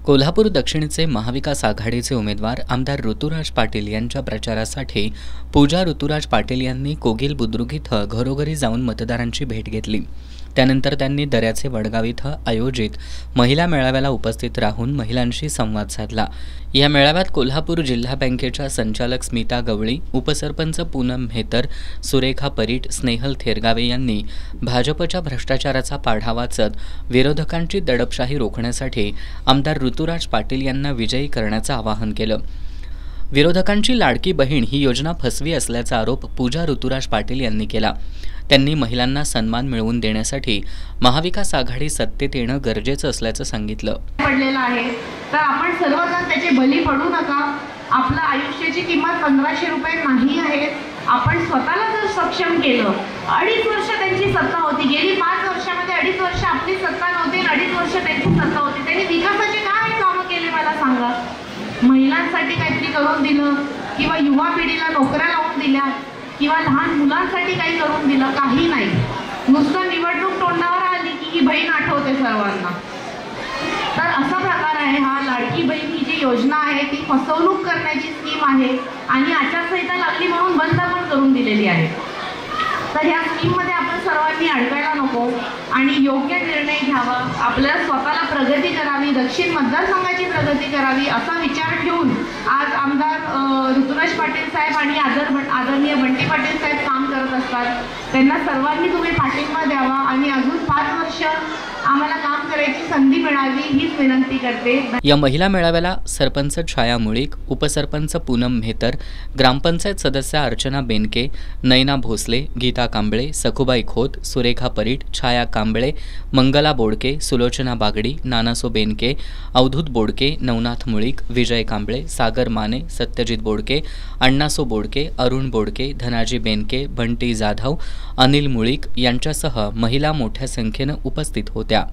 कोल्हापूर दक्षिणचे महाविकास आघाडीचे उमेदवार आमदार ऋतुराज पाटील यांच्या प्रचारासाठी पूजा ऋतुराज पाटील यांनी कोगिल बुद्रुक इथं घरोघरी जाऊन मतदारांची भेट घेतली। त्यानंतर त्यांनी दर्याचे वडगाव इथं आयोजित महिला मेळाव्याला उपस्थित राहून महिलांशी संवाद साधला। या मेळाव्यात कोल्हापूर जिल्हा बँकेच्या संचालक स्मिता गवळी, उपसरपंच पूनम मेहतर, सुरेखा परीट, स्नेहल थेरगावे यांनी भाजपच्या भ्रष्टाचाराचा पाढा वाचत विरोधकांची दडपशाही रोखण्यासाठी आमदार ऋतुराज पाटील यांना विजयी करण्याचं आवाहन केलं। विरोधकांची लाडकी बहीण ही योजना फसवी असल्याचा आरोप पूजा ऋतुराज पाटील यांनी केला। त्यांनी महिलांना सन्मान मिळवून देण्यासाठी महाविकास आघाडी सत्तेत येणं गरजेचं असल्याचं सांगितलं। पडलेला आहे तर आपण सर्वजण त्याचे बली पडू नका। आपल्या आयुष्याची किंमत 1500 रुपये नाही आहे। आपण स्वतःला जर सक्षम केलं, 2.5 वर्ष त्यांची सत्ता होती, गेली 5 वर्षामध्ये 2.5 वर्ष आपली सत्ता नव्हती, 2.5 वर्ष त्यांची सत्ता होती। त्यांनी विकासाचे काय कामं केले मला सांगा? महिलांसाठी काहीतरी करून दिलं किंवा युवा पिढीला नोकऱ्या लावून दिल्या किंवा लहान मुलांसाठी काही करून दिलं? काही नाही। नुसतं निवडणूक तोंडावर आली की ही बहीण आठवते सर्वांना। तर असा प्रकार आहे हा। लाडकी बहीण ही जी योजना आहे ती फसवणूक करण्याची स्कीम आहे आणि आचारसंहिता लागली म्हणून बंद पण करून दिलेली आहे। तर ह्या स्कीममध्ये आपण सर्वांनी अडकायला नको आणि योग्य निर्णय घ्यावा। आपल्याला स्वतःला प्रगती करावी, दक्षिण मतदारसंघाची प्रगती करावी असा विचार ठेवून आज आमदार ऋतुराज पाटील साहेब आणि आदरणीय बंटी पाटील साहेब काम करत असतात। त्यांना सर्वांनी तुम्ही पाठिंबा द्यावा आणि अजून 5 वर्ष आम्हाला काम करायची संधी मिळावी हीच विनंती करते। या महिला मेळाव्याला सरपंच छाया मुळीक, उपसरपंच पूनम मेहतर, ग्रामपंचायत सदस्य अर्चना बेनके, नयना भोसले, गीता कांबळे, सखुबाई खोत, सुरेखा परीट, छाया कांबळे, मंगला बोडके, सुलोचना बागडी, नानासो बेनके, अवधूत बोडके, नवनाथ मुळीक, विजय कांबळे, सागर माने, सत्यजित बोडके, अण्णासो बोडके, अरुण बोडके, धनाजी बेनके, बंटी जाधव, अनिल मुळीक यांच्यासह महिला मोठ्या संख्येनं उपस्थित होत्या।